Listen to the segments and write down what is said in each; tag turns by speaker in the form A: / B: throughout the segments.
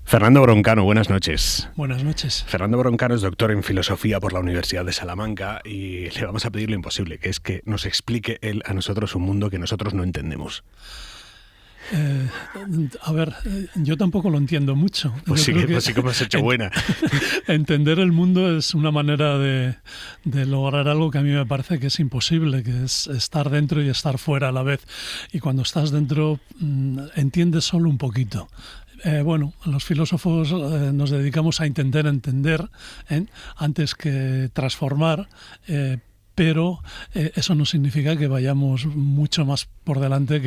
A: Fernando Broncano, buenas noches.
B: Buenas noches.
A: Fernando Broncano es doctor en filosofía por la Universidad de Salamanca y le vamos a pedir lo imposible, que es que nos explique él a nosotros un mundo que nosotros no entendemos.
B: Yo tampoco lo entiendo mucho.
A: Pues sí que hemos hecho buena.
B: Entender el mundo es una manera de lograr algo que a mí me parece que es imposible, que es estar dentro y estar fuera a la vez. Y cuando estás dentro, entiendes solo un poquito. Los filósofos nos dedicamos a intentar entender antes que transformar, pero eso no significa que vayamos mucho más por delante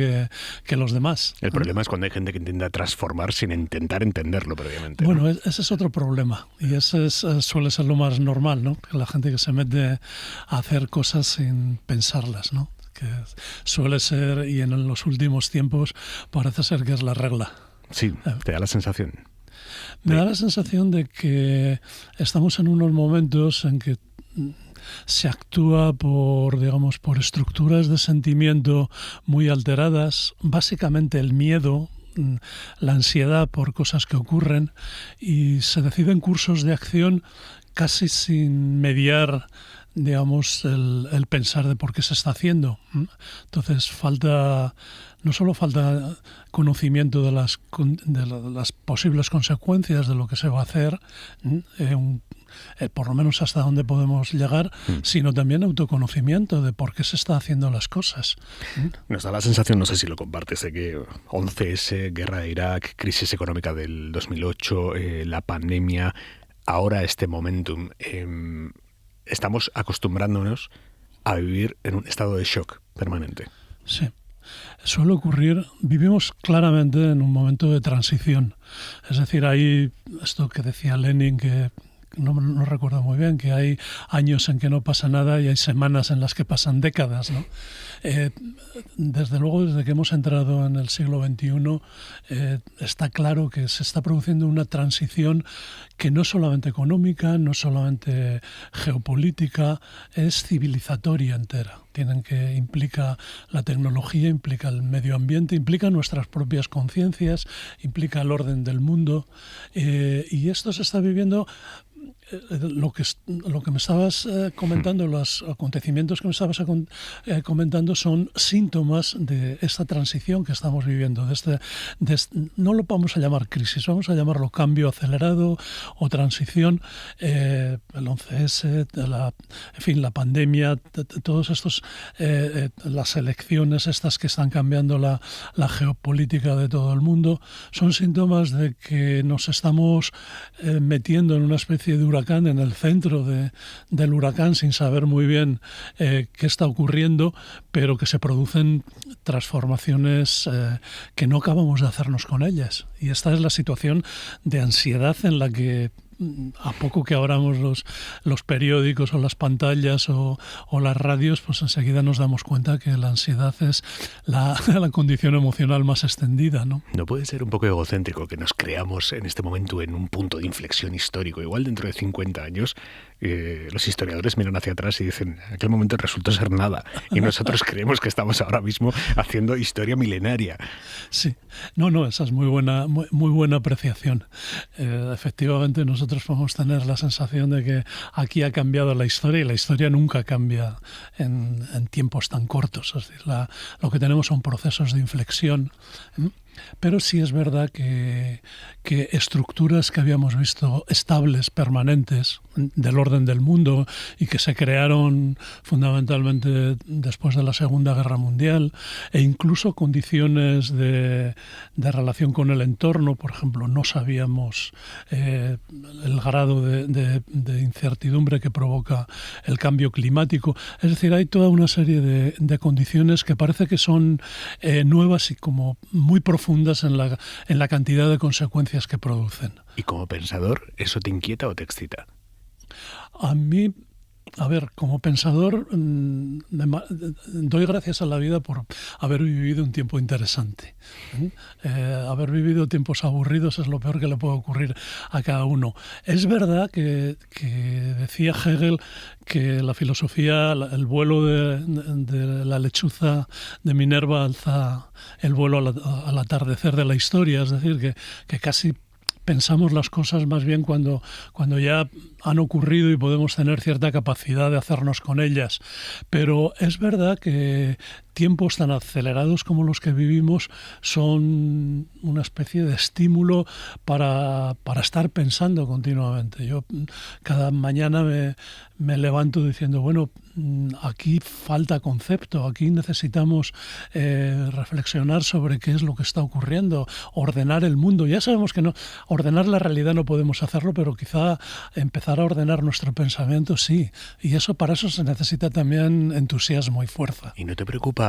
B: que los demás.
A: El problema es cuando hay gente que intenta transformar sin intentar entenderlo previamente.
B: Bueno,
A: ¿no?
B: Ese es otro problema y ese suele ser lo más normal, ¿no? Que la gente que se mete a hacer cosas sin pensarlas, ¿no? Que suele ser, y en los últimos tiempos parece ser que es la regla.
A: Sí, te da la sensación.
B: Me da la sensación de que estamos en unos momentos en que se actúa por estructuras de sentimiento muy alteradas, básicamente el miedo, la ansiedad por cosas que ocurren, y se deciden cursos de acción casi sin mediar, el pensar de por qué se está haciendo. Entonces no solo falta conocimiento de las posibles consecuencias de lo que se va a hacer, por lo menos hasta dónde podemos llegar, sino también autoconocimiento de por qué se está haciendo las cosas.
A: Nos da la sensación, no sé si lo compartes, de que 11S, guerra de Irak, crisis económica del 2008, la pandemia, ahora este momentum, estamos acostumbrándonos a vivir en un estado de shock permanente.
B: Sí. Suele ocurrir, vivimos claramente en un momento de transición. Es decir, hay esto que decía Lenin, que no recuerdo muy bien, que hay años en que no pasa nada y hay semanas en las que pasan décadas, ¿no? Desde luego, desde que hemos entrado en el siglo XXI, está claro que se está produciendo una transición que no es solamente económica, no es solamente geopolítica, es civilizatoria entera. Implica la tecnología, implica el medio ambiente, implica nuestras propias conciencias, implica el orden del mundo, y esto se está viviendo. Lo que me estabas comentando, los acontecimientos que me estabas comentando son síntomas de esta transición que estamos viviendo. No lo vamos a llamar crisis, vamos a llamarlo cambio acelerado o transición. El 11S, la pandemia, todos estos, las elecciones estas que están cambiando la geopolítica de todo el mundo, son síntomas de que nos estamos metiendo en una especie de huracán, en el centro del huracán, sin saber muy bien qué está ocurriendo, pero que se producen transformaciones que no acabamos de hacernos con ellas. Y esta es la situación de ansiedad en la que, a poco que abramos los periódicos o las pantallas o las radios, pues enseguida nos damos cuenta que la ansiedad es la condición emocional más extendida, ¿no?
A: ¿No puede ser un poco egocéntrico que nos creamos en este momento en un punto de inflexión histórico? Igual dentro de 50 años los historiadores miran hacia atrás y dicen, en aquel momento resultó ser nada, y nosotros creemos que estamos ahora mismo haciendo historia milenaria.
B: Sí, esa es muy buena apreciación. Efectivamente, nosotros podemos tener la sensación de que aquí ha cambiado la historia, y la historia nunca cambia en tiempos tan cortos. Es decir, lo que tenemos son procesos de inflexión. Pero sí es verdad que estructuras que habíamos visto estables, permanentes, del orden del mundo, y que se crearon fundamentalmente después de la Segunda Guerra Mundial, e incluso condiciones de relación con el entorno, por ejemplo, no sabíamos el grado de incertidumbre que provoca el cambio climático. Es decir, hay toda una serie de condiciones que parece que son nuevas y como muy profundas en la cantidad de consecuencias que producen.
A: ¿Y como pensador, eso te inquieta o te excita?
B: A mí, como pensador, doy gracias a la vida por haber vivido un tiempo interesante. Haber vivido tiempos aburridos es lo peor que le puede ocurrir a cada uno. Es verdad que decía Hegel que la filosofía, el vuelo de la lechuza de Minerva alza el vuelo al atardecer de la historia, es decir, que casi pensamos las cosas más bien cuando ya han ocurrido y podemos tener cierta capacidad de hacernos con ellas. Pero es verdad que tiempos tan acelerados como los que vivimos son una especie de estímulo para estar pensando continuamente. Yo cada mañana me levanto diciendo, bueno, aquí falta concepto, aquí necesitamos reflexionar sobre qué es lo que está ocurriendo, ordenar el mundo. Ya sabemos que no, ordenar la realidad no podemos hacerlo, pero quizá empezar a ordenar nuestro pensamiento sí. Y para eso se necesita también entusiasmo y fuerza.
A: ¿Y no te preocupa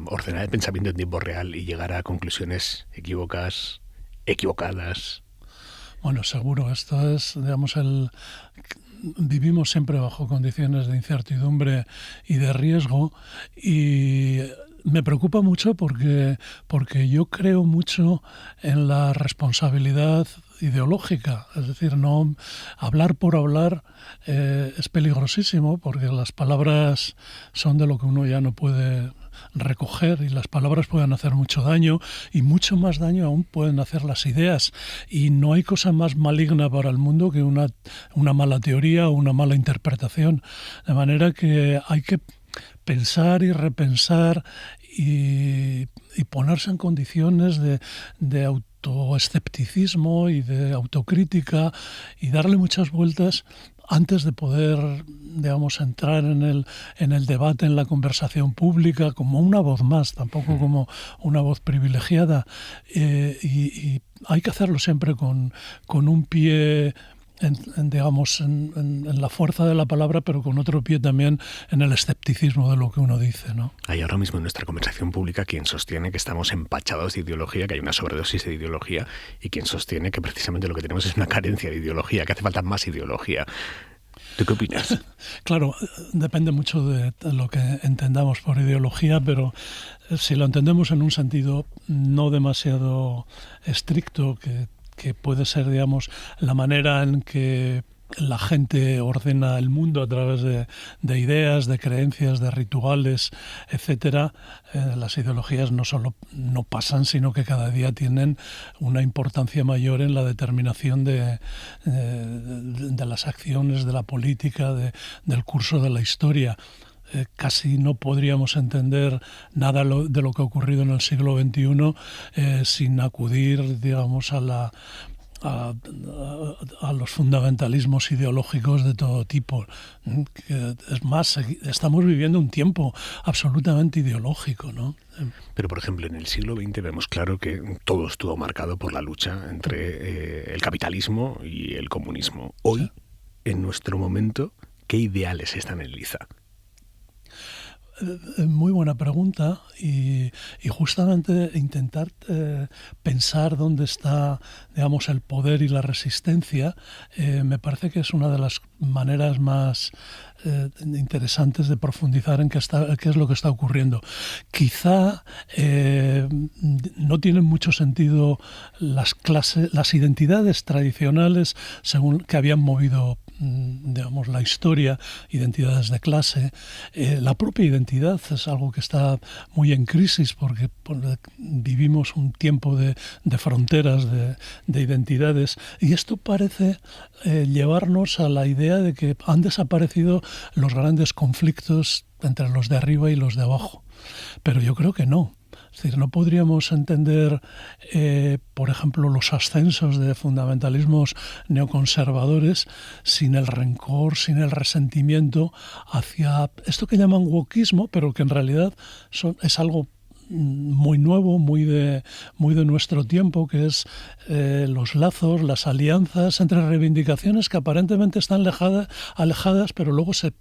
A: ordenar el pensamiento en tiempo real y llegar a conclusiones equivocadas?
B: Bueno, seguro, esto es, digamos, vivimos siempre bajo condiciones de incertidumbre y de riesgo, y me preocupa mucho porque yo creo mucho en la responsabilidad ideológica. Es decir, no hablar por hablar es peligrosísimo, porque las palabras son de lo que uno ya no puede recoger, y las palabras pueden hacer mucho daño, y mucho más daño aún pueden hacer las ideas, y no hay cosa más maligna para el mundo que una mala teoría o una mala interpretación. De manera que hay que pensar y repensar y ponerse en condiciones de autoescepticismo y de autocrítica, y darle muchas vueltas antes de poder, digamos, entrar en el debate, en la conversación pública, como una voz más, tampoco como una voz privilegiada. Y hay que hacerlo siempre con un pie en la fuerza de la palabra, pero con otro pie también en el escepticismo de lo que uno dice, ¿no?
A: Hay ahora mismo en nuestra conversación pública quien sostiene que estamos empachados de ideología, que hay una sobredosis de ideología, y quien sostiene que precisamente lo que tenemos es una carencia de ideología, que hace falta más ideología. ¿Tú qué opinas?
B: Claro, depende mucho de lo que entendamos por ideología, pero si lo entendemos en un sentido no demasiado estricto, que puede ser, digamos, la manera en que la gente ordena el mundo a través de ideas, de creencias, de rituales, etcétera. Las ideologías no solo no pasan, sino que cada día tienen una importancia mayor en la determinación de las acciones, de la política, del curso de la historia. Casi no podríamos entender nada de lo que ha ocurrido en el siglo XXI sin acudir, digamos, a los fundamentalismos ideológicos de todo tipo. Es más, estamos viviendo un tiempo absolutamente ideológico, ¿no?
A: Pero, por ejemplo, en el siglo XX vemos claro que todo estuvo marcado por la lucha entre el capitalismo y el comunismo. Hoy, en nuestro momento, ¿qué ideales están en liza?
B: Muy buena pregunta, y justamente intentar pensar dónde está, digamos, el poder y la resistencia me parece que es una de las maneras más interesantes de profundizar en qué es lo que está ocurriendo. Quizá no tienen mucho sentido las identidades tradicionales según que habían movido, digamos, la historia, identidades de clase. La propia identidad es algo que está muy en crisis porque vivimos un tiempo de fronteras, de identidades, y esto parece llevarnos a la idea de que han desaparecido los grandes conflictos entre los de arriba y los de abajo. Pero yo creo que no. Es decir, no podríamos entender, por ejemplo, los ascensos de fundamentalismos neoconservadores sin el rencor, sin el resentimiento hacia esto que llaman wokismo, pero que en realidad es algo muy nuevo, muy de nuestro tiempo, que es los lazos, las alianzas entre reivindicaciones que aparentemente están alejadas, pero luego se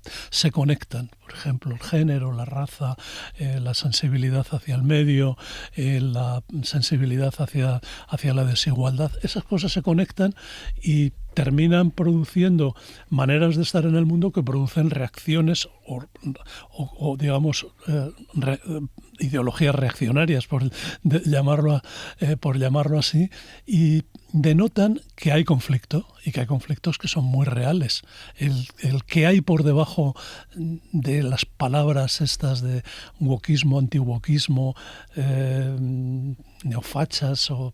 B: conectan. Por ejemplo, el género, la raza, la sensibilidad hacia el medio, la sensibilidad hacia la desigualdad. Esas cosas se conectan y terminan produciendo maneras de estar en el mundo que producen reacciones o digamos, ideologías reaccionarias, por llamarlo así, y denotan que hay conflicto, y que hay conflictos que son muy reales. El que hay por debajo de las palabras estas de wokismo, anti-wokismo, neofachas o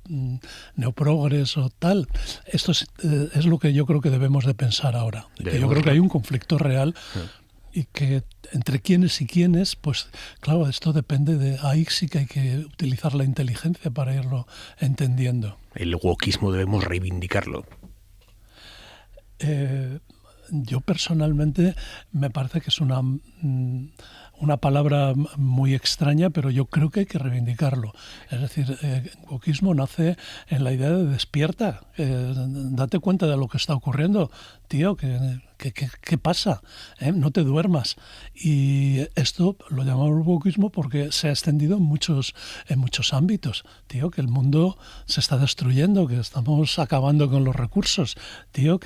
B: neoprogres o tal. Esto es lo que yo creo que debemos de pensar ahora. Que yo creo que hay un conflicto real y que entre quiénes y quiénes, pues claro, esto depende de... Ahí sí que hay que utilizar la inteligencia para irlo entendiendo.
A: El wokismo debemos reivindicarlo.
B: Yo personalmente me parece que es una palabra muy extraña, pero yo creo que hay que reivindicarlo. Es decir, wokismo nace en la idea de despierta, date cuenta de lo que está ocurriendo, tío, ¿qué pasa? No te duermas. Y esto lo llamamos wokismo porque se ha extendido en muchos ámbitos. Tío, que el mundo se está destruyendo, que estamos acabando con los recursos. Tío,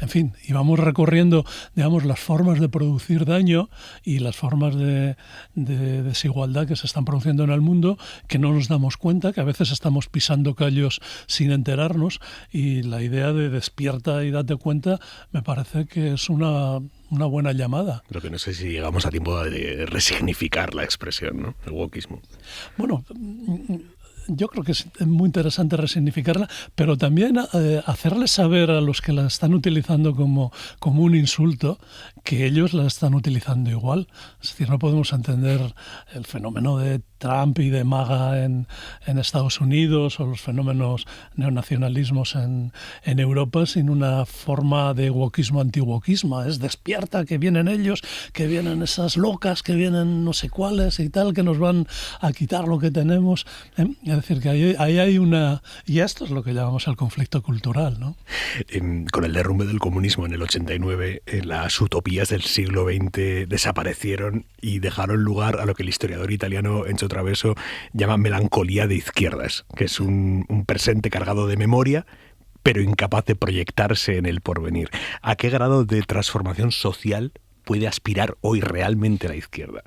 B: en fin, y vamos recorriendo, digamos, las formas de producir daño y las formas de desigualdad que se están produciendo en el mundo, que no nos damos cuenta, que a veces estamos pisando callos sin enterarnos, y la idea de despierta y date cuenta me parece que es una buena llamada.
A: Lo que no sé si llegamos a tiempo de resignificar la expresión, ¿no? El wokismo.
B: Bueno, yo creo que es muy interesante resignificarla, pero también hacerles saber a los que la están utilizando como un insulto que ellos la están utilizando igual. Es decir, no podemos entender el fenómeno de Trump y de MAGA en Estados Unidos o los fenómenos neonacionalismos en Europa sin una forma de wokismo anti-wokismo. Es despierta, que vienen ellos, que vienen esas locas, que vienen no sé cuáles y tal, que nos van a quitar lo que tenemos. Es decir, que ahí hay una... Y esto es lo que llamamos el conflicto cultural, ¿no?
A: Con el derrumbe del comunismo en el 89, las utopías del siglo XX desaparecieron y dejaron lugar a lo que el historiador italiano Enzo Traverso llama melancolía de izquierdas, que es un presente cargado de memoria, pero incapaz de proyectarse en el porvenir. ¿A qué grado de transformación social puede aspirar hoy realmente la izquierda?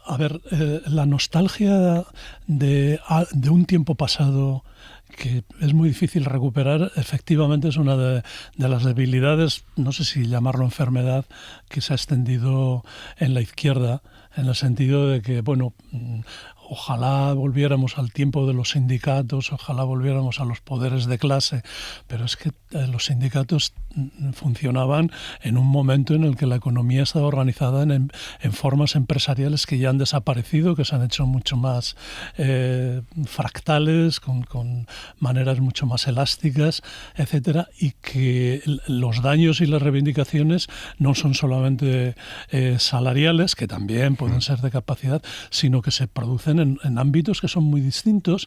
B: A ver, la nostalgia de un tiempo pasado que es muy difícil recuperar, efectivamente es una de las debilidades, no sé si llamarlo enfermedad, que se ha extendido en la izquierda, en el sentido de que, bueno, ojalá volviéramos al tiempo de los sindicatos, ojalá volviéramos a los poderes de clase, pero es que los sindicatos funcionaban en un momento en el que la economía estaba organizada en formas empresariales que ya han desaparecido, que se han hecho mucho más fractales, con maneras mucho más elásticas, etcétera, y que los daños y las reivindicaciones no son solamente salariales, que también pueden ser de capacidad, sino que se producen en ámbitos que son muy distintos,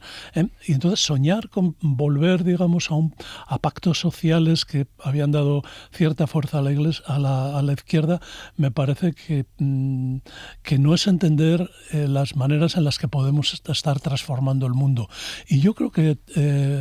B: y entonces soñar con volver, digamos, a pactos sociales que habían dado cierta fuerza a la iglesia, a la izquierda, me parece que no es entender las maneras en las que podemos estar transformando el mundo. Y yo creo que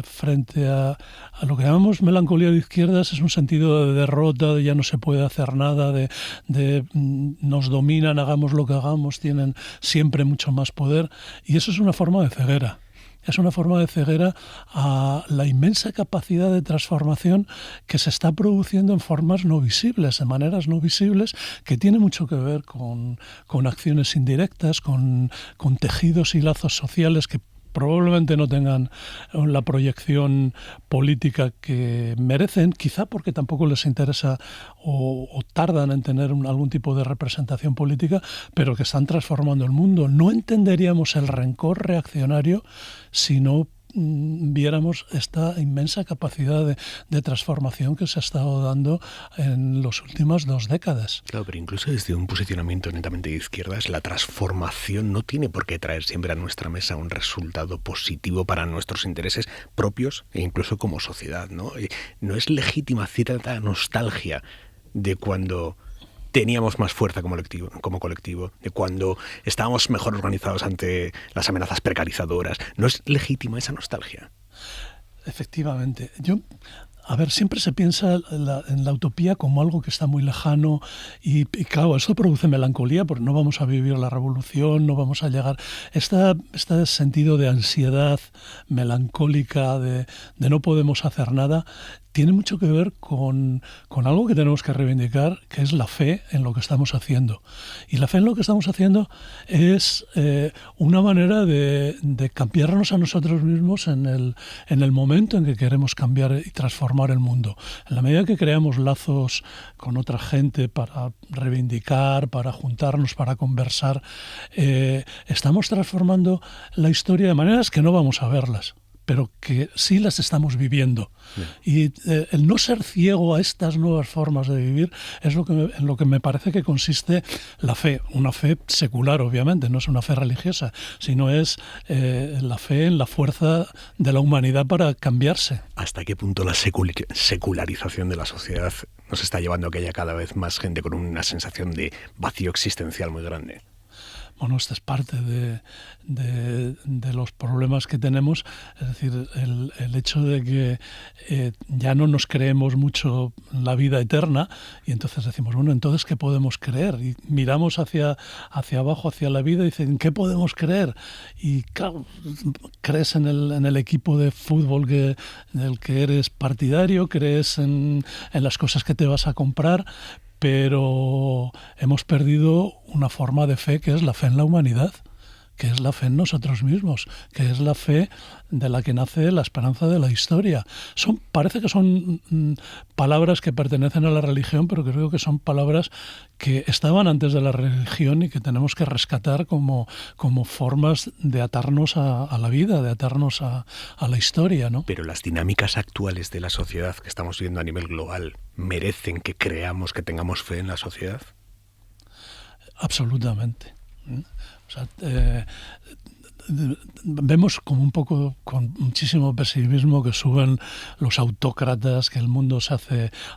B: frente a lo que llamamos melancolía de izquierdas es un sentido de derrota, de ya no se puede hacer nada, de nos dominan, hagamos lo que hagamos, tienen siempre mucho más poder, y eso es una forma de ceguera. Es una forma de ceguera a la inmensa capacidad de transformación que se está produciendo en formas no visibles, de maneras no visibles, que tiene mucho que ver con acciones indirectas, con tejidos y lazos sociales que probablemente no tengan la proyección política que merecen, quizá porque tampoco les interesa o tardan en tener algún tipo de representación política, pero que están transformando el mundo. No entenderíamos el rencor reaccionario si no viéramos esta inmensa capacidad de transformación que se ha estado dando en las últimas 2 décadas.
A: Claro, pero incluso desde un posicionamiento netamente de izquierdas, la transformación no tiene por qué traer siempre a nuestra mesa un resultado positivo para nuestros intereses propios e incluso como sociedad, ¿no? No es legítima cierta nostalgia de cuando teníamos más fuerza como colectivo, de cuando estábamos mejor organizados ante las amenazas precarizadoras. ¿No es legítima esa nostalgia?
B: Efectivamente. A ver, siempre se piensa en la utopía como algo que está muy lejano y claro, eso produce melancolía porque no vamos a vivir la revolución, no vamos a llegar... Este sentido de ansiedad melancólica, de no podemos hacer nada, tiene mucho que ver con algo que tenemos que reivindicar, que es la fe en lo que estamos haciendo. Y la fe en lo que estamos haciendo es una manera de cambiarnos a nosotros mismos en el momento en que queremos cambiar y transformar el mundo. En la medida que creamos lazos con otra gente para reivindicar, para juntarnos, para conversar, estamos transformando la historia de maneras que no vamos a verlas, pero que sí las estamos viviendo. Y el no ser ciego a estas nuevas formas de vivir es en lo que me parece que consiste la fe. Una fe secular, obviamente, no es una fe religiosa, sino es la fe en la fuerza de la humanidad para cambiarse.
A: ¿Hasta qué punto la secularización de la sociedad nos está llevando a que haya cada vez más gente con una sensación de vacío existencial muy grande?
B: Bueno, esta es parte de los problemas que tenemos, es decir, el hecho de que ya no nos creemos mucho la vida eterna y entonces decimos, bueno, entonces ¿qué podemos creer? Y miramos hacia abajo, hacia la vida y dicen, ¿qué podemos creer? Y claro, crees en el equipo de fútbol del que eres partidario, crees en las cosas que te vas a comprar, pero hemos perdido una forma de fe que es la fe en la humanidad, que es la fe en nosotros mismos, que es la fe de la que nace la esperanza de la historia. Parece que son palabras que pertenecen a la religión, pero creo que son palabras que estaban antes de la religión y que tenemos que rescatar como formas de atarnos a la vida, de atarnos a la historia, ¿no?
A: Pero las dinámicas actuales de la sociedad que estamos viendo a nivel global merecen que creamos, que tengamos fe en la sociedad.
B: Absolutamente. O sea, vemos como un poco con muchísimo pesimismo que suben los autócratas, que el mundo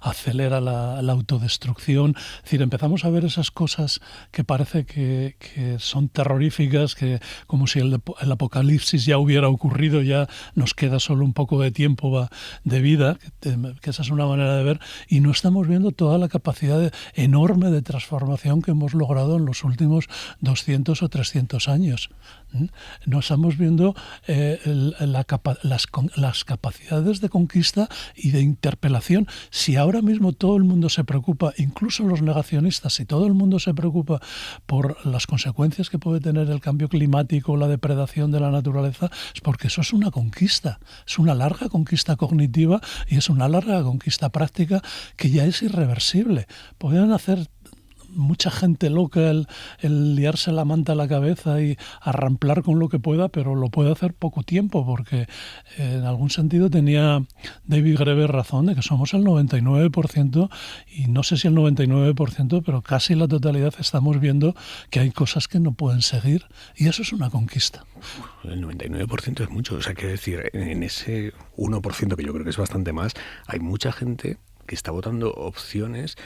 B: acelera la autodestrucción. Es decir, empezamos a ver esas cosas que parece que son terroríficas, que como si el apocalipsis ya hubiera ocurrido, ya nos queda solo un poco de tiempo de vida, que esa es una manera de ver, y no estamos viendo toda la capacidad enorme de transformación que hemos logrado en los últimos 200 o 300 años. No estamos viendo las capacidades de conquista y de interpelación. Si ahora mismo todo el mundo se preocupa, incluso los negacionistas, si todo el mundo se preocupa por las consecuencias que puede tener el cambio climático, la depredación de la naturaleza, es porque eso es una conquista. Es una larga conquista cognitiva y es una larga conquista práctica que ya es irreversible. Podrían hacer mucha gente loca el liarse la manta a la cabeza y arramplar con lo que pueda, pero lo puede hacer poco tiempo, porque en algún sentido tenía David Graeber razón de que somos el 99%, y no sé si el 99%, pero casi la totalidad estamos viendo que hay cosas que no pueden seguir, y eso es una conquista.
A: El 99% es mucho, o sea, quiero decir, en ese 1% que yo creo que es bastante más, hay mucha gente que está votando opciones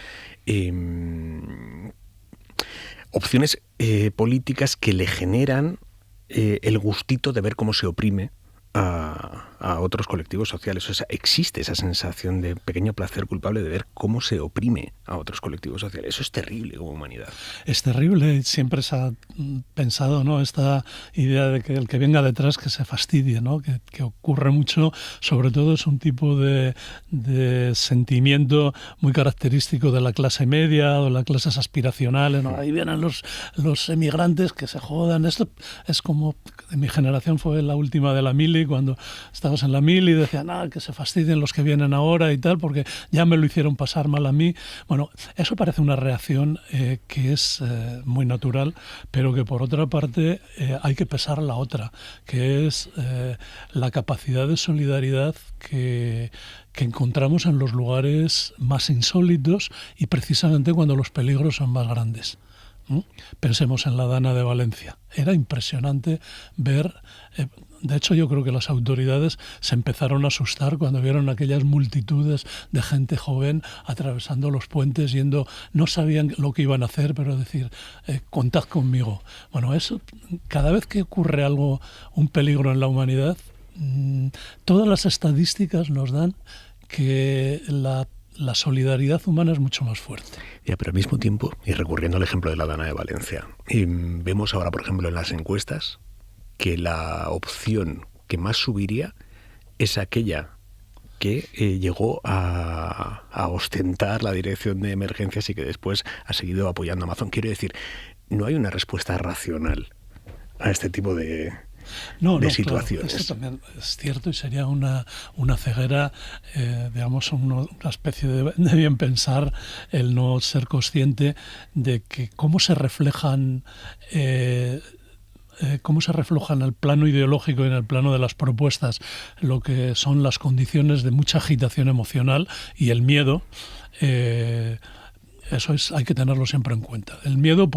A: políticas que le generan el gustito de ver cómo se oprime a otros colectivos sociales. O sea, existe esa sensación de pequeño placer culpable de ver cómo se oprime a otros colectivos sociales. Eso es terrible como humanidad.
B: Es terrible. Siempre se ha pensado, ¿no?, esta idea de que el que venga detrás que se fastidie, ¿no?, que ocurre mucho. Sobre todo es un tipo de sentimiento muy característico de la clase media o de las clases aspiracionales, ¿no? Ahí vienen los emigrantes que se jodan. Esto es como... Mi generación fue la última de la mili, cuando estabas en la mili y decían, que se fastidien los que vienen ahora y tal, porque ya me lo hicieron pasar mal a mí. Bueno, eso parece una reacción que es muy natural, pero que por otra parte hay que pesar la otra, que es la capacidad de solidaridad que encontramos en los lugares más insólitos y precisamente cuando los peligros son más grandes. Pensemos en la Dana de Valencia. Era impresionante ver... De hecho, yo creo que las autoridades se empezaron a asustar cuando vieron aquellas multitudes de gente joven atravesando los puentes, yendo... No sabían lo que iban a hacer, pero decir, contad conmigo. Bueno, eso, cada vez que ocurre algo, un peligro en la humanidad, todas las estadísticas nos dan que la solidaridad humana es mucho más fuerte.
A: Ya, pero al mismo tiempo, y recurriendo al ejemplo de la Dana de Valencia, vemos ahora, por ejemplo, en las encuestas que la opción que más subiría es aquella que llegó a ostentar la dirección de emergencias y que después ha seguido apoyando a Amazon. Quiero decir, no hay una respuesta racional a este tipo de situaciones.
B: Claro, esto también es cierto y sería una ceguera, digamos, una especie de bien pensar el no ser consciente de que cómo se reflejan en el plano ideológico y en el plano de las propuestas lo que son las condiciones de mucha agitación emocional y el miedo. Eso hay que tenerlo siempre en cuenta. El miedo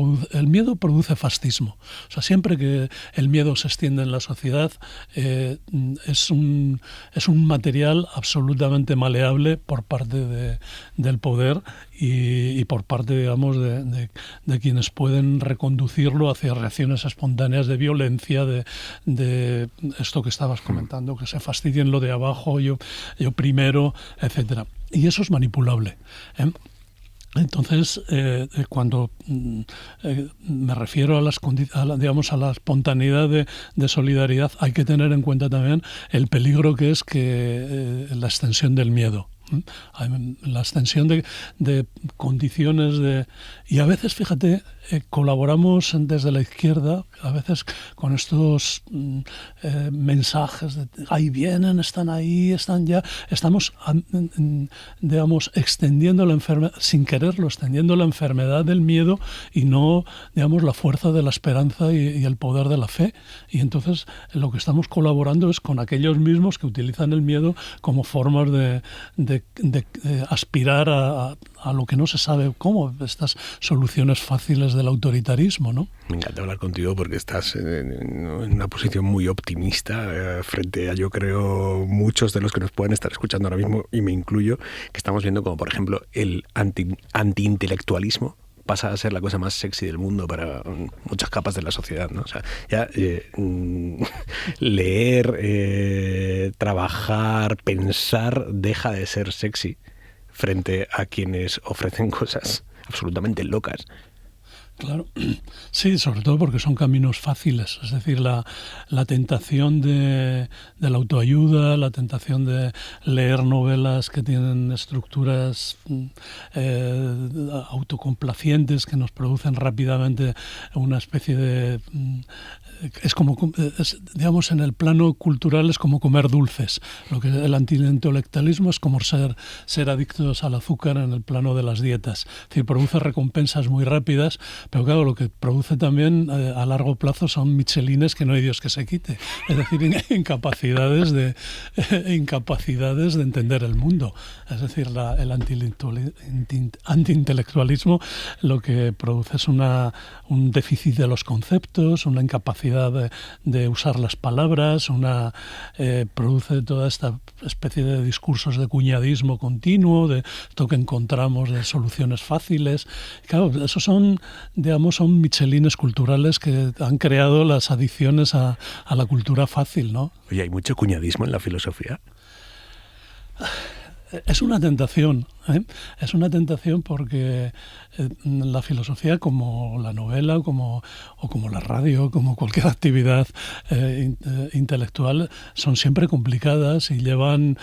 B: produce fascismo. O sea, siempre que el miedo se extiende en la sociedad, es un material absolutamente maleable por parte del poder y por parte, digamos, de quienes pueden reconducirlo hacia reacciones espontáneas de violencia, de esto que estabas comentando, que se fastidien lo de abajo, yo primero, etcétera. Y eso es manipulable, ¿eh? Entonces, cuando me refiero a la espontaneidad de solidaridad, hay que tener en cuenta también el peligro que es la extensión del miedo. La extensión de condiciones y a veces, fíjate, colaboramos desde la izquierda, a veces con estos mensajes de ahí vienen, están ahí, están ya, estamos, digamos, extendiendo la enfermedad, sin quererlo, extendiendo la enfermedad del miedo y no, digamos, la fuerza de la esperanza y el poder de la fe. Y entonces lo que estamos colaborando es con aquellos mismos que utilizan el miedo como formas de aspirar a lo que no se sabe cómo, estas soluciones fáciles del autoritarismo, ¿no?
A: Me encanta hablar contigo porque estás en una posición muy optimista frente a, yo creo, muchos de los que nos pueden estar escuchando ahora mismo, y me incluyo, que estamos viendo como, por ejemplo, el antiintelectualismo pasa a ser la cosa más sexy del mundo para muchas capas de la sociedad, ¿no? O sea, ya leer, trabajar, pensar deja de ser sexy frente a quienes ofrecen cosas absolutamente locas.
B: Claro, sí, sobre todo porque son caminos fáciles, es decir, la tentación de la autoayuda, la tentación de leer novelas que tienen estructuras autocomplacientes que nos producen rápidamente una especie de... digamos, en el plano cultural es como comer dulces. Lo que el antiintelectualismo es como ser adictos al azúcar en el plano de las dietas. Es decir, produce recompensas muy rápidas, pero claro, lo que produce también a largo plazo son michelines que no hay Dios que se quite. Es decir, incapacidades de entender el mundo. Es decir, el antiintelectualismo lo que produce es un déficit de los conceptos, una incapacidad de usar las palabras, produce toda esta especie de discursos de cuñadismo continuo, de esto que encontramos de soluciones fáciles. Claro, esos son michelines culturales que han creado las adicciones a la cultura fácil, ¿no?
A: Oye, ¿hay mucho cuñadismo en la filosofía?
B: Es una tentación, ¿eh? Es una tentación porque la filosofía, como la novela o como la radio, como cualquier actividad intelectual, son siempre complicadas y llevan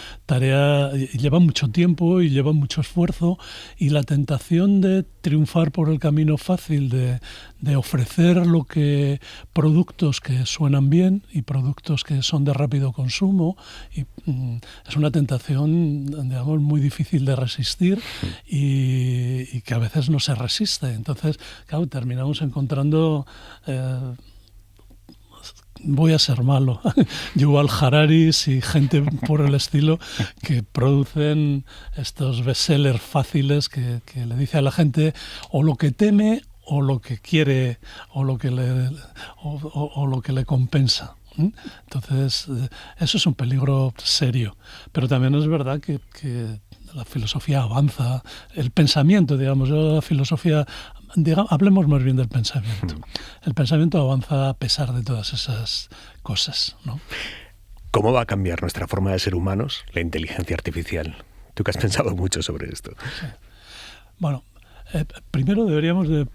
B: mucho tiempo y llevan mucho esfuerzo, y la tentación de triunfar por el camino fácil, de ofrecer productos que suenan bien y productos que son de rápido consumo, es una tentación, digamos, muy difícil de resistir y que a veces no se resiste. Entonces, claro, terminamos encontrando... voy a ser malo, Yuval Hararis y gente por el estilo que producen estos bestsellers fáciles que le dice a la gente o lo que teme o lo que quiere o lo que le compensa. Entonces, eso es un peligro serio. Pero también es verdad que la filosofía avanza, el pensamiento, digamos, la filosofía, hablemos más bien del pensamiento. El pensamiento avanza a pesar de todas esas cosas, ¿no?
A: ¿Cómo va a cambiar nuestra forma de ser humanos la inteligencia artificial? Tú que has pensado mucho sobre esto.
B: Sí. Bueno, primero deberíamos de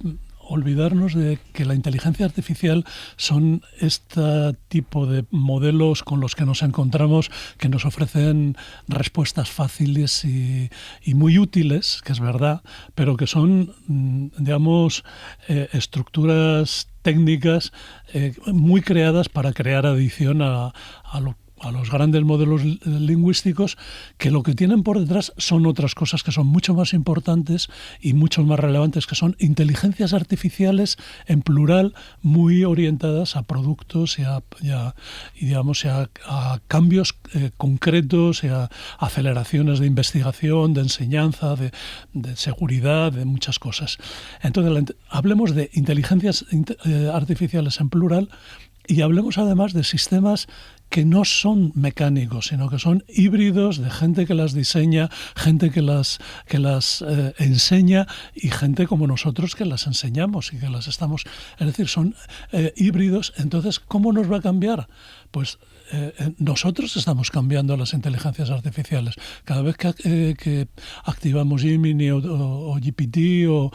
B: olvidarnos de que la inteligencia artificial son este tipo de modelos con los que nos encontramos, que nos ofrecen respuestas fáciles y muy útiles, que es verdad, pero que son, digamos, estructuras técnicas muy creadas para crear adicción a los grandes modelos lingüísticos, que lo que tienen por detrás son otras cosas que son mucho más importantes y mucho más relevantes, que son inteligencias artificiales en plural, muy orientadas a productos y a cambios concretos y a aceleraciones de investigación, de enseñanza, de seguridad, de muchas cosas. Entonces, hablemos de inteligencias artificiales en plural y hablemos además de sistemas que no son mecánicos, sino que son híbridos de gente que las diseña, gente que las enseña y gente como nosotros que las enseñamos y que las estamos... Es decir, son híbridos. Entonces, ¿cómo nos va a cambiar? Pues nosotros estamos cambiando las inteligencias artificiales. Cada vez que activamos Gemini o GPT o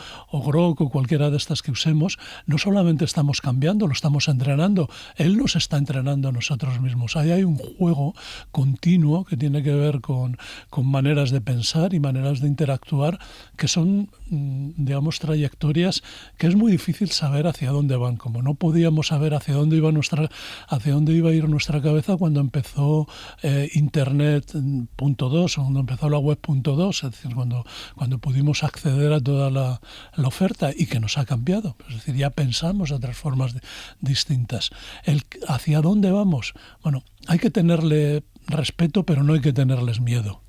B: Grok o cualquiera de estas que usemos, no solamente estamos cambiando, lo estamos entrenando. Él nos está entrenando a nosotros mismos. Ahí hay un juego continuo que tiene que ver con maneras de pensar y maneras de interactuar que son, digamos, trayectorias que es muy difícil saber hacia dónde van. Como no podíamos saber hacia dónde iba a ir nuestra cabeza cuando empezó Internet .2 o cuando empezó la web .2, es decir, cuando pudimos acceder a toda la oferta y que nos ha cambiado. Es decir, ya pensamos de otras formas distintas. ¿Hacia dónde vamos? Bueno, hay que tenerle respeto, pero no hay que tenerles miedo.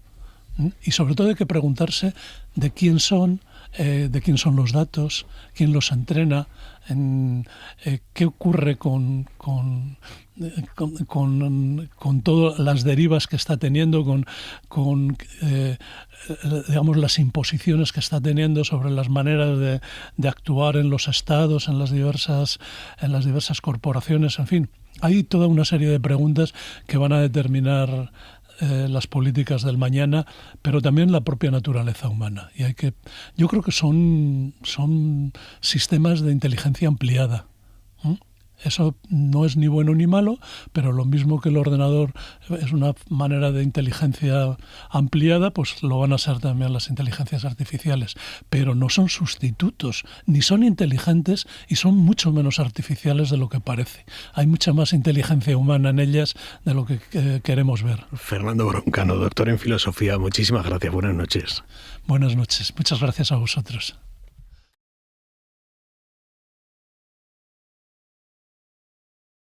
B: Y sobre todo hay que preguntarse de quién son los datos, quién los entrena, qué ocurre con todas las derivas que está teniendo, digamos, las imposiciones que está teniendo sobre las maneras de actuar en los estados, en las diversas corporaciones, en fin. Hay toda una serie de preguntas que van a determinar las políticas del mañana, pero también la propia naturaleza humana. Y yo creo que son sistemas de inteligencia ampliada. Eso no es ni bueno ni malo, pero lo mismo que el ordenador es una manera de inteligencia ampliada, pues lo van a ser también las inteligencias artificiales. Pero no son sustitutos, ni son inteligentes y son mucho menos artificiales de lo que parece. Hay mucha más inteligencia humana en ellas de lo que queremos ver.
A: Fernando Broncano, doctor en filosofía, muchísimas gracias. Buenas noches.
B: Buenas noches. Muchas gracias a vosotros.